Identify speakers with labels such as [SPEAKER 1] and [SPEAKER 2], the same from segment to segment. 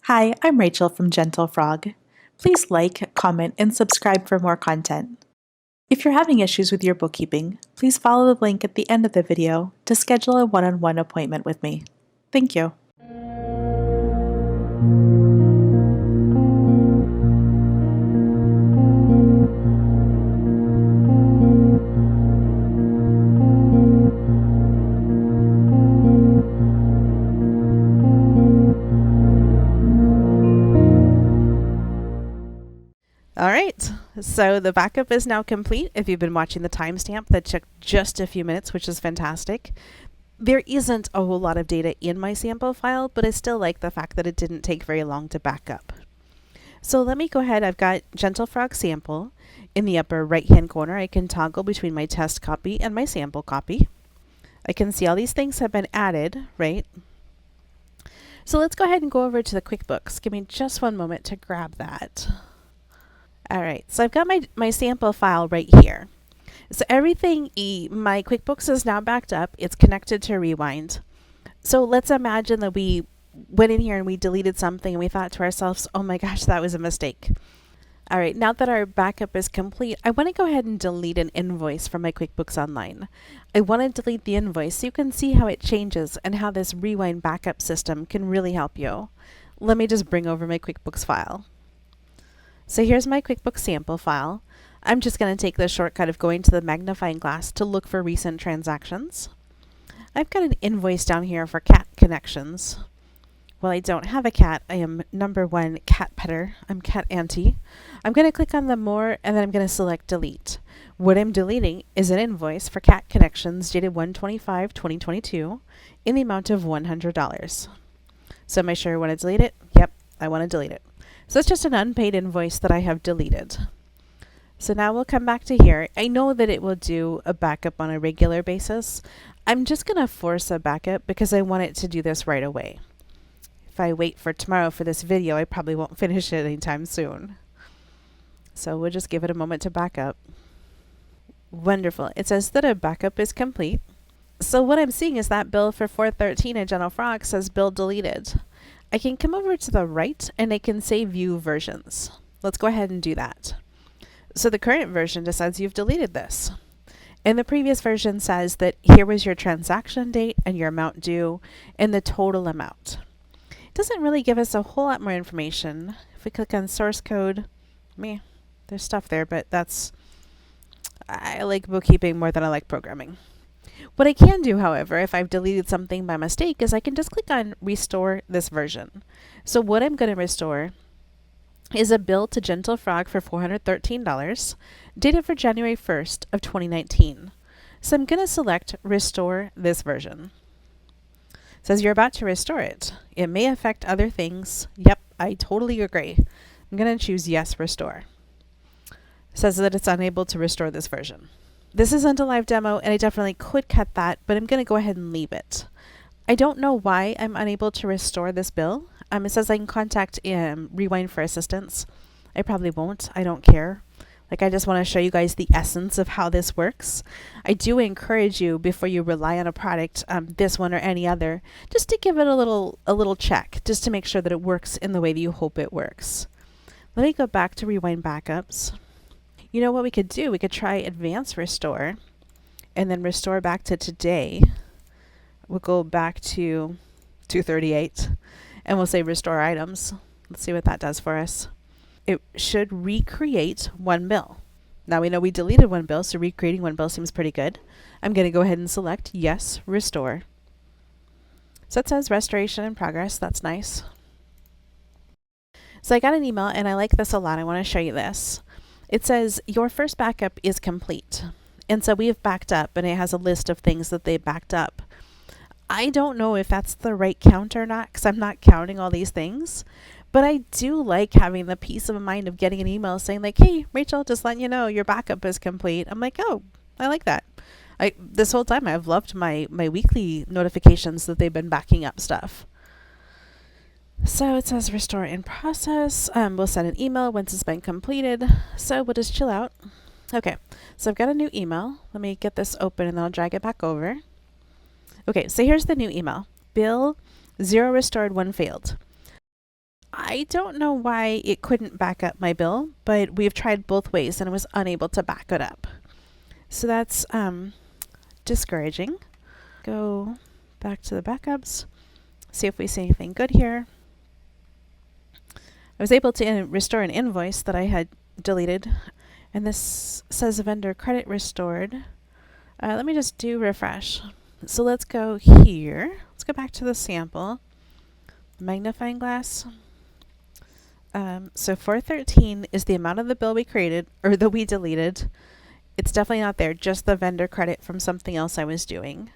[SPEAKER 1] Hi, I'm Rachel from Gentle Frog. Please like, comment, and subscribe for more content. If you're having issues with your bookkeeping, please follow the link at the end of the video to schedule a one-on-one appointment with me. Thank you.
[SPEAKER 2] All right, so the backup is now complete. If you've been watching the timestamp, that took just a few minutes, which is fantastic. There isn't a whole lot of data in my sample file, but I still like the fact that it didn't take very long to back up. So let me go ahead. I've got Gentle Frog sample in the upper right-hand corner. I can toggle between my test copy and my sample copy. I can see all these things have been added, right? So let's go ahead and go over to the QuickBooks. Give me just one moment to grab that. All right, so I've got my sample file right here. So everything, my QuickBooks is now backed up. It's connected to Rewind. So let's imagine that we went in here and we deleted something and we thought to ourselves, oh my gosh, that was a mistake. All right, now that our backup is complete, I want to go ahead and delete an invoice from my QuickBooks Online. I want to delete the invoice so you can see how it changes and how this Rewind backup system can really help you. Let me just bring over my QuickBooks file. So here's my QuickBooks sample file. I'm just going to take the shortcut of going to the magnifying glass to look for recent transactions. I've got an invoice down here for cat connections. Well, I don't have a cat. I am number one cat petter. I'm cat auntie. I'm going to click on the more and then I'm going to select delete. What I'm deleting is an invoice for cat connections dated 1/25/2022 in the amount of $100. So am I sure I want to delete it? Yep, I want to delete it. So it's just an unpaid invoice that I have deleted. So now we'll come back to here. I know that it will do a backup on a regular basis. I'm just going to force a backup because I want it to do this right away. If I wait for tomorrow for this video, I probably won't finish it anytime soon. So we'll just give it a moment to back up. Wonderful. It says that a backup is complete. So what I'm seeing is that bill for 413 at Gentle Frog says bill deleted. I can come over to the right and I can say view versions. Let's go ahead and do that. So the current version just says you've deleted this. And the previous version says that here was your transaction date and your amount due and the total amount. It doesn't really give us a whole lot more information. If we click on source code, there's stuff there, but I like bookkeeping more than I like programming. What I can do, however, if I've deleted something by mistake, is I can just click on restore this version. So what I'm going to restore is a bill to Gentle Frog for $413, dated for January 1st of 2019. So I'm going to select restore this version. It says you're about to restore it. It may affect other things. Yep, I totally agree. I'm going to choose yes, restore. It says that it's unable to restore this version. This isn't a live demo, and I definitely could cut that, but I'm going to go ahead and leave it. I don't know why I'm unable to restore this bill. It says I can contact Rewind for assistance. I probably won't. I don't care. I just want to show you guys the essence of how this works. I do encourage you, before you rely on a product, this one or any other, just to give it a little check, just to make sure that it works in the way that you hope it works. Let me go back to Rewind Backups. You know what we could do? We could try advanced restore and then restore back to today. We'll go back to 238 and we'll say restore items. Let's see what that does for us. It should recreate one bill. Now we know we deleted one bill, so recreating one bill seems pretty good. I'm going to go ahead and select yes, restore. So it says restoration in progress. That's nice. So I got an email and I like this a lot. I want to show you this. It says your first backup is complete. And so we have backed up and it has a list of things that they backed up. I don't know if that's the right count or not because I'm not counting all these things. But I do like having the peace of mind of getting an email saying hey, Rachel, just letting you know your backup is complete. I'm like, oh, I like that. This whole time I've loved my weekly notifications that they've been backing up stuff. So it says restore in process. We'll send an email once it's been completed. So we'll just chill out. Okay, so I've got a new email. Let me get this open and then I'll drag it back over. Okay, so here's the new email. Bill 0 restored, 1 failed. I don't know why it couldn't back up my bill, but we've tried both ways and it was unable to back it up. So that's discouraging. Go back to the backups, see if we see anything good here. I was able to restore an invoice that I had deleted, and this says vendor credit restored. Let me just do refresh. So let's go here. Let's go back to the sample. Magnifying glass. So 413 is the amount of the bill we created, or that we deleted. It's definitely not there, just the vendor credit from something else I was doing.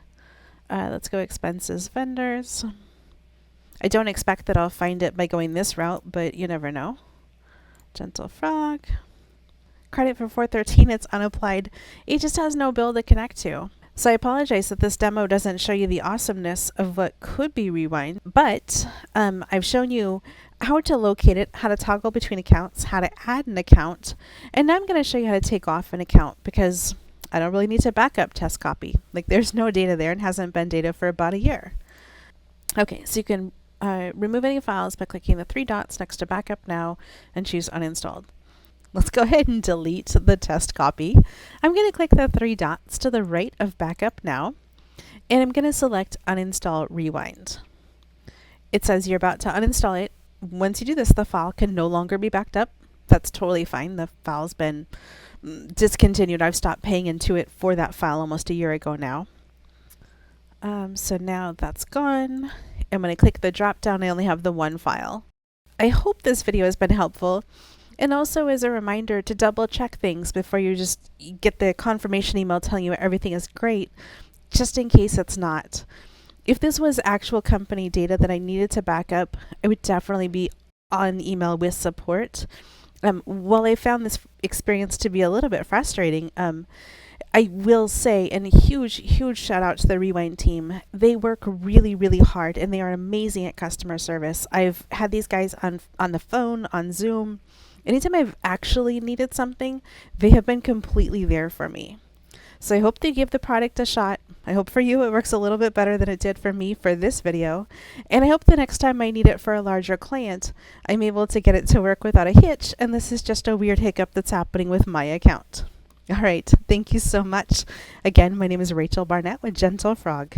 [SPEAKER 2] Let's go expenses, vendors. I don't expect that I'll find it by going this route, but you never know. Gentle Frog. Credit for 413, it's unapplied. It just has no bill to connect to. So I apologize that this demo doesn't show you the awesomeness of what could be Rewind, but I've shown you how to locate it, how to toggle between accounts, how to add an account, and now I'm going to show you how to take off an account because I don't really need to backup test copy. Like there's no data there and hasn't been data for about a year. Okay, so you can remove any files by clicking the three dots next to Backup Now and choose Uninstalled. Let's go ahead and delete the test copy. I'm going to click the three dots to the right of Backup Now, and I'm going to select Uninstall Rewind. It says you're about to uninstall it. Once you do this, the file can no longer be backed up. That's totally fine. The file's been discontinued. I've stopped paying into it for that file almost a year ago now. So now that's gone. And when I click the drop down, I only have the one file. I hope this video has been helpful. And also as a reminder to double check things before you just get the confirmation email telling you everything is great, just in case it's not. If this was actual company data that I needed to back up, I would definitely be on email with support. While I found this experience to be a little bit frustrating, I will say, and a huge shout out to the Rewind team. They work really, really hard and they are amazing at customer service. I've had these guys on the phone, on Zoom. Anytime I've actually needed something, they have been completely there for me. So I hope they give the product a shot. I hope for you it works a little bit better than it did for me for this video. And I hope the next time I need it for a larger client, I'm able to get it to work without a hitch. And this is just a weird hiccup that's happening with my account. All right. Thank you so much. Again, my name is Rachel Barnett with Gentle Frog.